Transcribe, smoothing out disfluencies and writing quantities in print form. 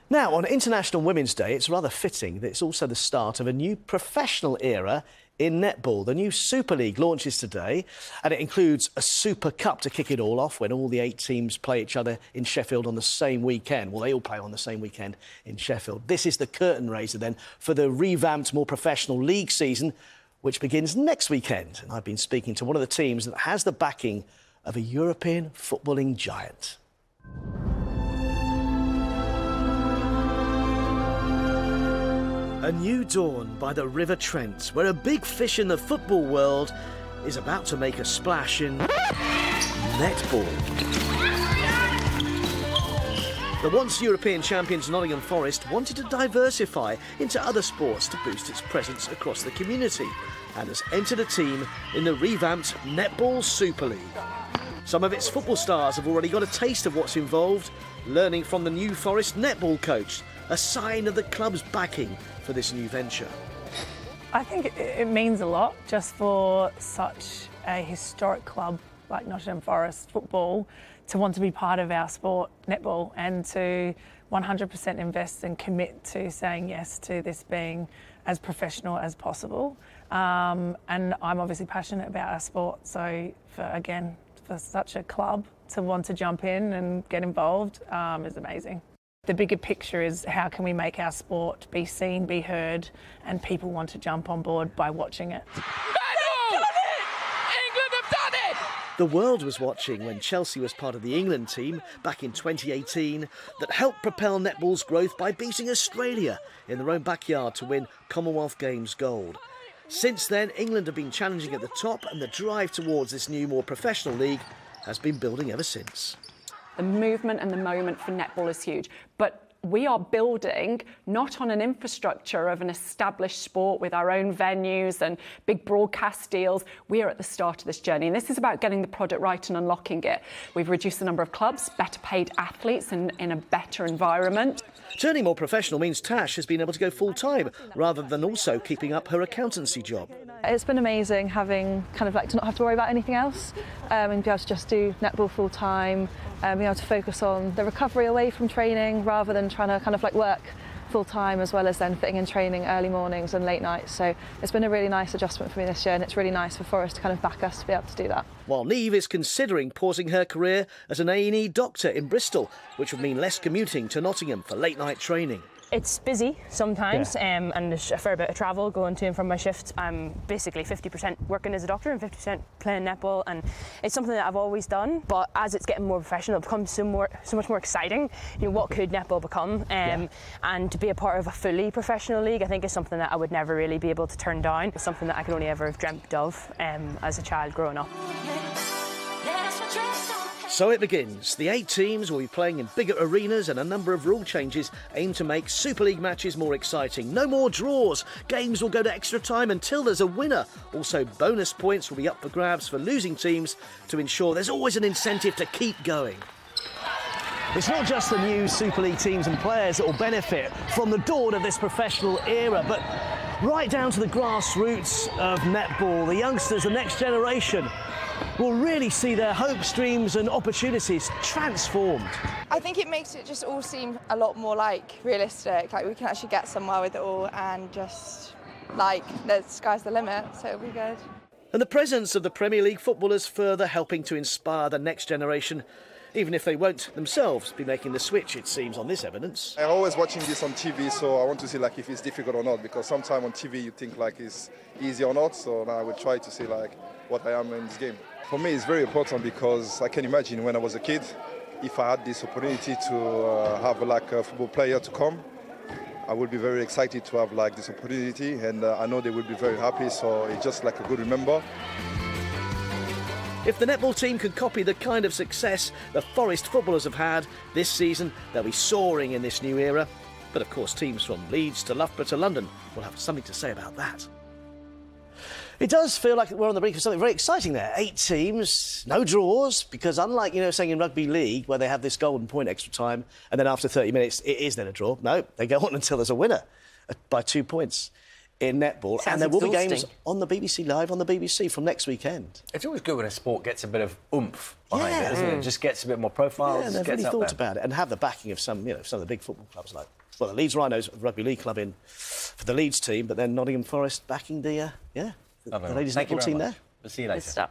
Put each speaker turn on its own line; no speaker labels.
Now, on International Women's Day, it's rather fitting that it's also the start of a new professional era in netball. The new Super League launches today, and it includes a Super Cup to kick it all off when all the 8 teams play each other in Sheffield on the same weekend. Well, they all play on the same weekend in Sheffield. This is the curtain raiser, then, for the revamped, more professional league season, which begins next weekend. And I've been speaking to one of the teams that has the backing of a European footballing giant. A new dawn by the River Trent, where a big fish in the football world is about to make a splash in netball. The once European champions Nottingham Forest wanted to diversify into other sports to boost its presence across the community, and has entered a team in the revamped Netball Super League. Some of its football stars have already got a taste of what's involved, learning from the new Forest netball coach, a sign of the club's backing for this new venture.
I think it means a lot just for such a historic club like Nottingham Forest football to want to be part of our sport, netball, and to 100% invest and commit to saying yes to this being as professional as possible. And I'm obviously passionate about our sport, so for such a club to want to jump in and get involved is amazing. The bigger picture is how can we make our sport be seen, be heard, and people want to jump on board by watching it.
England have done it!
The world was watching when Chelsea was part of the England team back in 2018 that helped propel netball's growth by beating Australia in their own backyard to win Commonwealth Games gold. Since then, England have been challenging at the top, and the drive towards this new, more professional league has been building ever since.
The movement and the moment for netball is huge, but we are building not on an infrastructure of an established sport with our own venues and big broadcast deals. We are at the start of this journey, and this is about getting the product right and unlocking it. We've reduced the number of clubs, better paid athletes and in a better environment.
Turning more professional means Tash has been able to go full-time rather than also keeping up her accountancy job.
It's been amazing having to not have to worry about anything else and be able to just do netball full-time, being able to focus on the recovery away from training rather than trying to work full-time, as well as then fitting in training early mornings and late nights. So it's been a really nice adjustment for me this year, and it's really nice for Forest to back us to be able to do that.
While Neve is considering pausing her career as an A&E doctor in Bristol, which would mean less commuting to Nottingham for late-night training.
It's busy sometimes, and there's a fair bit of travel going to and from my shifts. I'm basically 50% working as a doctor and 50% playing netball, and it's something that I've always done. But as it's getting more professional, it becomes so much more exciting. What could netball become? And to be a part of a fully professional league, I think is something that I would never really be able to turn down. It's something that I could only ever have dreamt of as a child growing up.
So it begins. The 8 teams will be playing in bigger arenas, and a number of rule changes aim to make Super League matches more exciting. No more draws. Games will go to extra time until there's a winner. Also, bonus points will be up for grabs for losing teams to ensure there's always an incentive to keep going. It's not just the new Super League teams and players that will benefit from the dawn of this professional era, but right down to the grassroots of netball. The youngsters, the next generation, will really see their hopes, dreams and opportunities transformed.
I think it makes it just all seem a lot more realistic, we can actually get somewhere with it all, and just the sky's the limit, so it'll be good.
And the presence of the Premier League footballers further helping to inspire the next generation, even if they won't themselves be making the switch, it seems, on this evidence.
I'm always watching this on TV, so I want to see if it's difficult or not, because sometimes on TV you think it's easy or not, so now I will try to see what I am in this game. For me, it's very important because I can imagine when I was a kid, if I had this opportunity to have a football player to come, I would be very excited to have this opportunity, and I know they will be very happy, so it's just a good remember.
If the netball team can copy the kind of success the Forest footballers have had this season, they'll be soaring in this new era. But of course, teams from Leeds to Loughborough to London will have something to say about that. It does feel like we're on the brink of something very exciting there. 8 teams, no draws, because unlike, saying in rugby league where they have this golden point extra time and then after 30 minutes it is then a draw. No, they go on until there's a winner by 2 points. in netball,
Sounds
and there will be games
exhausting.
on the BBC Live on the BBC from next weekend.
It's always good when a sport gets a bit of oomph behind
Yeah.
it, doesn't it? Just gets a bit more profile.
Yeah,
just
they've
gets
really
up
thought
there.
about it and have the backing of some of the big football clubs like, well, the Leeds Rhinos Rugby League Club in for the Leeds team, but then Nottingham Forest backing the
Lovely.
ladies
Thank you
netball
very
team
much.
there.
We'll see you
Good
later.
stuff.